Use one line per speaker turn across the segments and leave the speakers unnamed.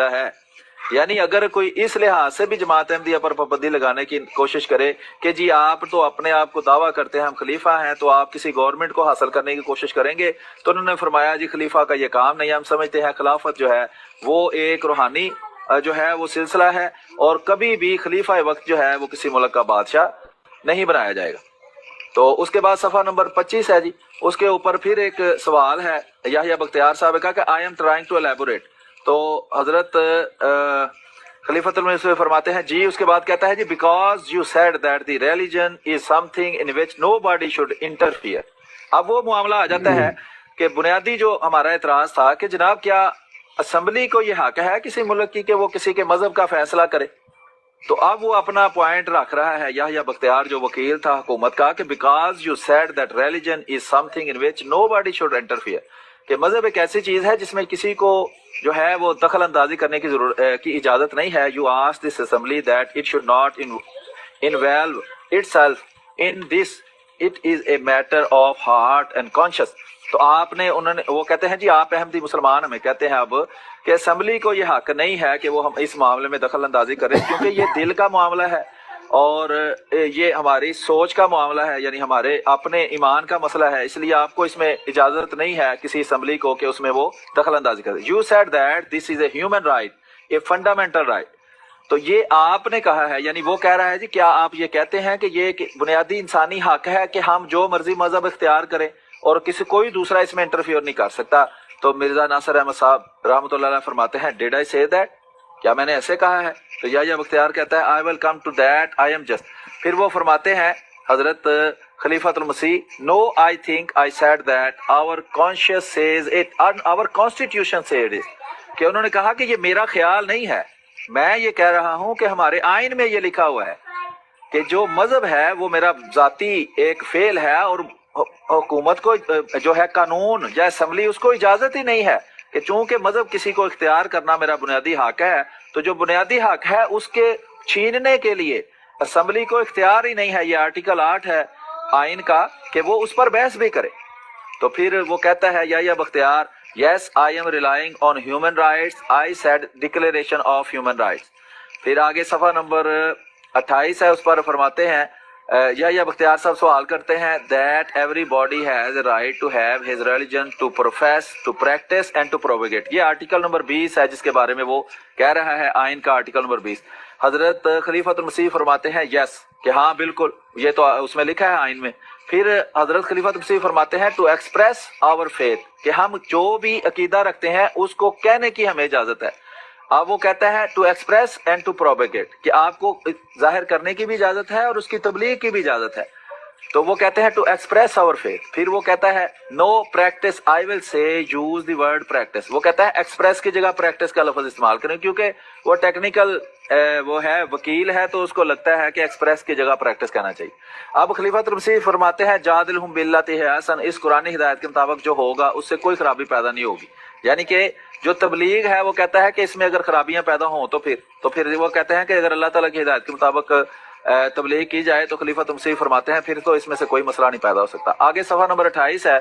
پابندہ ہے. یعنی اگر کوئی اس لحاظ سے بھی جماعت احمدیہ پر پابندی لگانے کی کوشش کرے کہ جی آپ تو اپنے آپ کو دعویٰ کرتے ہیں ہم خلیفہ ہیں تو آپ کسی گورنمنٹ کو حاصل کرنے کی کوشش کریں گے، تو انہوں نے فرمایا جی خلیفہ کا یہ کام نہیں. ہم سمجھتے ہیں خلافت جو ہے وہ ایک روحانی جو ہے وہ سلسلہ ہے، اور کبھی بھی خلیفہ وقت جو ہے وہ کسی ملک کا بادشاہ نہیں بنایا جائے گا. تو اس کے بعد صفحہ نمبر 25 ہے جی، اس کے اوپر پھر ایک سوال ہے یحییٰ بختیار صاحب کا کہ I am trying to elaborate. تو حضرت خلیفۃ المسیح فرماتے ہیں جی، اس کے بعد کہتا ہے جی because you said that the religion is something in which nobody should interfere. اب وہ معاملہ آ جاتا ہے کہ بنیادی جو ہمارا اعتراض تھا کہ جناب کیا اسمبلی کو یہ حق ہے کسی ملک کی کہ وہ کسی کے مذہب کا فیصلہ کرے؟ تو اب وہ اپنا پوائنٹ رکھ رہا ہے یحییٰ بختیار جو وکیل تھا حکومت کا کہ because you said that religion is something in which nobody should interfere, کہ مذہب ایک ایسی چیز ہے جس میں کسی کو جو ہے وہ دخل اندازی کرنے کی کی اجازت نہیں ہے. You ask this assembly that it should not involve it self in this, it is a matter of heart and conscious. تو آپ نے انہوں نے وہ کہتے ہیں جی آپ احمدی مسلمان ہمیں کہتے ہیں اب کہ اسمبلی کو یہ حق نہیں ہے کہ وہ ہم اس معاملے میں دخل اندازی کریں، کیونکہ یہ دل کا معاملہ ہے اور یہ ہماری سوچ کا معاملہ ہے، یعنی ہمارے اپنے ایمان کا مسئلہ ہے. اس لیے آپ کو اس میں اجازت نہیں ہے کسی اسمبلی کو کہ اس میں وہ دخل اندازی کرے. You said that this is a human right, a fundamental right. تو یہ آپ نے کہا ہے، یعنی وہ کہہ رہا ہے جی کیا آپ یہ کہتے ہیں کہ یہ ایک بنیادی انسانی حق ہے کہ ہم جو مرضی مذہب اختیار کریں اور کسی کوئی دوسرا اس میں انٹرفیئر نہیں کر سکتا؟ تو مرزا ناصر احمد صاحب رحمۃ اللہ علیہ فرماتے ہیں ڈیڈ آئی سے دیٹ، کیا میں نے ایسے کہا ہے؟ تو یحییٰ بختیار کہتا ہے I will come to that, I am just. پھر وہ فرماتے ہیں حضرت خلیفۃ المسیح no I think I said that our conscience says it our constitution said it, کہ انہوں نے کہا کہ یہ میرا خیال نہیں ہے، میں یہ کہہ رہا ہوں کہ ہمارے آئین میں یہ لکھا ہوا ہے کہ جو مذہب ہے وہ میرا ذاتی ایک فعل ہے، اور حکومت کو جو ہے قانون یا اسمبلی اس کو اجازت ہی نہیں ہے کہ چونکہ مذہب کسی کو اختیار کرنا میرا بنیادی حق ہے، تو جو بنیادی حق ہے اس کے چھیننے کے لیے اسمبلی کو اختیار ہی نہیں ہے. یہ آرٹیکل 8 ہے آئین کا کہ وہ اس پر بحث بھی کرے. تو پھر وہ کہتا ہے Yahya Bakhtiar yes I am relying on human rights, I said declaration of human rights. پھر آگے صفحہ نمبر 28 ہے، اس پر فرماتے ہیں یحییٰ بختیار صاحب سوال کرتے ہیں that everybody has a right to have his religion to profess to practise and to propagate. یہ آرٹیکل نمبر 20 ہے جس کے بارے میں وہ کہہ رہا ہے آئین کا آرٹیکل نمبر 20. حضرت خلیفۃ المسیح فرماتے ہیں یس کہ ہاں بالکل یہ تو اس میں لکھا ہے آئین میں. پھر حضرت خلیفۃ المسیح فرماتے ہیں ٹو ایکسپریس آور فیتھ، کہ ہم جو بھی عقیدہ رکھتے ہیں اس کو کہنے کی ہمیں اجازت ہے. اب وہ کہتا ہے to express and to propagate, کہ آپ کو ظاہر کرنے کی بھی اجازت ہے اور اس کی تبلیغ کی بھی اجازت ہے. تو وہ کہتے ہیں ٹو ایکسپریس آور فیتھ. پھر وہ کہتا ہے نو پریکٹس، آئی ول سے یوز دی ورڈ پریکٹس. وہ کہتا ہے ایکسپریس کی جگہ پریکٹس کا لفظ استعمال کریں، کیونکہ وہ ٹیکنیکل وہ ہے وکیل ہے تو اس کو لگتا ہے کہ ایکسپریس کی جگہ پریکٹس کہنا چاہیے. اب خلیفۃ المسیح فرماتے ہیں جادلہم باللتی ہی احسن، اس قرآن ہدایت کے مطابق جو ہوگا اس سے کوئی خرابی پیدا نہیں ہوگی. یعنی کہ جو تبلیغ ہے وہ کہتا ہے کہ اس میں اگر خرابیاں پیدا ہوں تو پھر وہ کہتے ہیں کہ اگر اللہ تعالیٰ کی ہدایت کے مطابق تبلیغ کی جائے تو خلیفۃ المسیح فرماتے ہیں پھر تو اس میں سے کوئی مسئلہ نہیں پیدا ہو سکتا. آگے صفحہ نمبر 28 ہے،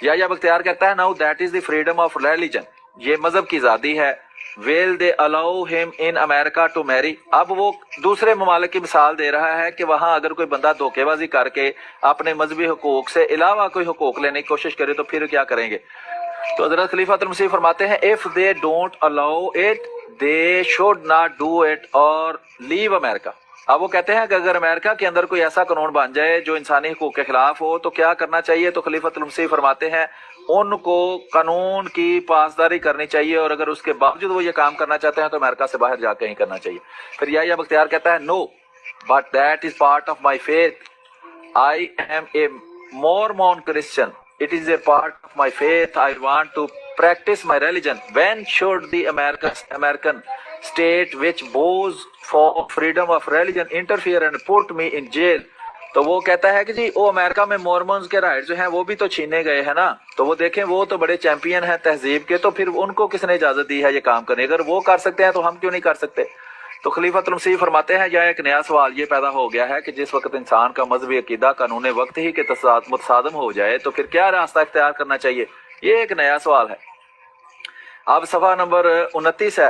یحییٰ بختیار کہتا ہے now that is the freedom of religion, یہ مذہب کی آزادی ہے. will they allow him in America to marry؟ اب وہ دوسرے ممالک کی مثال دے رہا ہے کہ وہاں اگر کوئی بندہ دھوکے بازی کر کے اپنے مذہبی حقوق سے علاوہ کوئی حقوق لینے کی کوشش کرے تو پھر کیا کریں گے؟ تو حضرت خلیفۃ المسیح فرماتے ہیں if they don't allow it they should not do it or leave America. اب وہ کہتے ہیں کہ اگر امریکہ کے اندر کوئی ایسا قانون بن جائے جو انسانی حقوق کے خلاف ہو تو کیا کرنا چاہیے؟ تو خلیفۃ المسیح فرماتے ہیں ان کو قانون کی پاسداری کرنی چاہیے، اور اگر اس کے باوجود وہ یہ کام کرنا چاہتے ہیں تو امریکہ سے باہر جا کے ہی کرنا چاہیے. پھر یحییٰ بختیار کہتا ہے no but that is part of my faith, I am a Mormon Christian, it is a part of my faith, I want to practice my religion. When should the American state which bows for freedom of religion interfere and put me in jail؟ تو وہ کہتا ہے کہ جی وہ امریکہ میں Mormons کے right جو ہیں وہ بھی تو چھینے گئے ہیں نا، تو وہ دیکھیں وہ تو بڑے چیمپئن ہیں تہذیب کے، تو پھر ان کو کس نے اجازت دی ہے یہ کام کرنے؟ اگر وہ کر سکتے ہیں تو ہم کیوں نہیں کر سکتے؟ تو خلیفۃ المسیح فرماتے ہیں یہ ایک نیا سوال یہ پیدا ہو گیا ہے کہ جس وقت انسان کا مذہبی عقیدہ قانون وقت ہی کے متصادم ہو جائے تو پھر کیا راستہ اختیار کرنا چاہیے؟ یہ ایک نیا سوال ہے. اب صفحہ نمبر 29 ہے،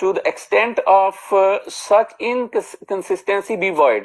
to the extent of such inconsistency be void।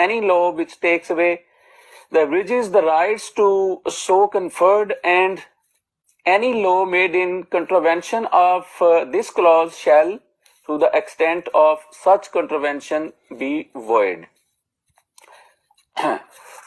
any law which takes away the abridges the rights to so conferred, and any law made in contravention of this clause shall to the extent of such contravention be void।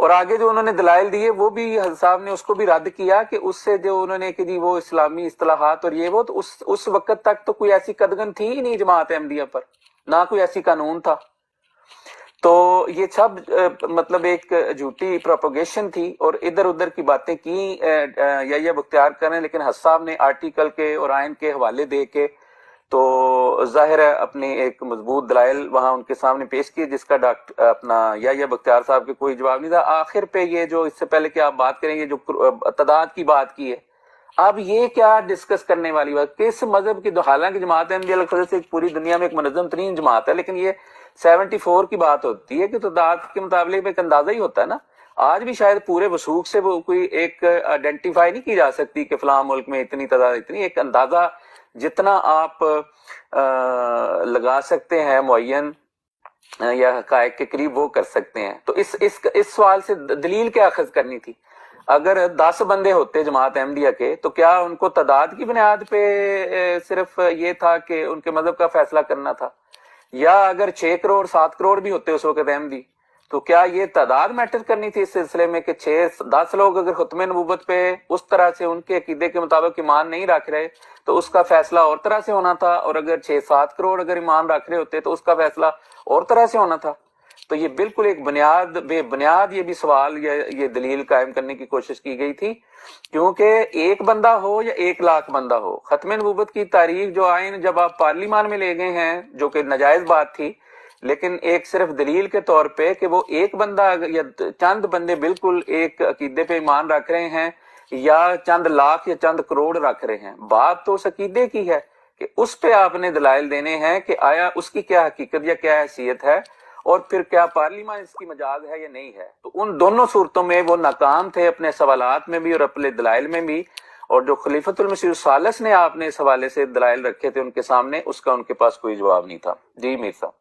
اور آگے جو انہوں نے دلائل دیے وہ بھی حضرت صاحب نے اس کو بھی رد کیا کہ اس سے جو انہوں نے کہ جی وہ اسلامی اصطلاحات اور یہ وہ، تو اس وقت تک تو کوئی ایسی قدغن تھی ہی نہیں جماعت احمدیہ پر، نہ کوئی ایسی قانون تھا. تو یہ سب مطلب ایک جھوٹی پروپیگیشن تھی اور ادھر ادھر کی باتیں کی یا بختیار کریں، لیکن حضرت صاحب نے آرٹیکل کے اور آئین کے حوالے دے کے تو ظاہر ہے اپنے ایک مضبوط دلائل وہاں ان کے سامنے پیش کیے، جس کا اپنا یا بختیار صاحب کے کوئی جواب نہیں تھا. آخر پہ یہ جو اس سے پہلے کہ آپ بات کریں، یہ جو تعداد کی بات کی ہے، اب یہ کیا ڈسکس کرنے والی بات، کس مذہب کی، حالانکہ جماعت احمدیہ الفضل سے پوری دنیا میں ایک منظم ترین جماعت ہے، لیکن یہ 74 کی بات ہوتی ہے کہ تعداد کے مطابق ایک اندازہ ہی ہوتا ہے نا. آج بھی شاید پورے وثوق سے وہ کوئی ایک آئیڈینٹیفائی نہیں کی جا سکتی کہ فلاں ملک میں اتنی تعداد، اتنی ایک اندازہ جتنا آپ لگا سکتے ہیں معین یا حقائق کے قریب وہ کر سکتے ہیں. تو اس سوال سے دلیل کیا اخذ کرنی تھی؟ اگر 10 بندے ہوتے جماعت احمدیہ کے تو کیا ان کو تعداد کی بنیاد پہ صرف یہ تھا کہ ان کے مذہب کا فیصلہ کرنا تھا؟ یا اگر 6 کروڑ 7 کروڑ بھی ہوتے اس وقت احمدی تو کیا یہ تعداد میٹر کرنی تھی اس سلسلے میں کہ 6-10 لوگ اگر ختم نبوت پہ اس طرح سے ان کے عقیدے کے مطابق ایمان نہیں رکھ رہے تو اس کا فیصلہ اور طرح سے ہونا تھا، اور اگر 6-7 کروڑ اگر ایمان رکھ رہے ہوتے تو اس کا فیصلہ اور طرح سے ہونا تھا. تو یہ بالکل ایک بے بنیاد یہ بھی سوال یا یہ دلیل قائم کرنے کی کوشش کی گئی تھی، کیونکہ ایک بندہ ہو یا 1 لاکھ بندہ ہو، ختم نبوت کی تاریخ جو آئین جب آپ پارلیمان میں لے گئے ہیں، جو کہ ناجائز بات تھی، لیکن ایک صرف دلیل کے طور پہ کہ وہ ایک بندہ یا چند بندے بالکل ایک عقیدے پہ ایمان رکھ رہے ہیں یا چند لاکھ یا چند کروڑ رکھ رہے ہیں، بات تو اس عقیدے کی ہے کہ اس پہ آپ نے دلائل دینے ہیں کہ آیا اس کی کیا حقیقت یا کیا حیثیت ہے، اور پھر کیا پارلیمان اس کی مجاز ہے یا نہیں ہے. تو ان دونوں صورتوں میں وہ ناکام تھے، اپنے سوالات میں بھی اور اپنے دلائل میں بھی. اور جو خلیفۃ المسیح الثالث نے آپ نے اس حوالے سے دلائل رکھے تھے ان کے سامنے، اس کا ان کے پاس کوئی جواب نہیں تھا. جی میر صاحب.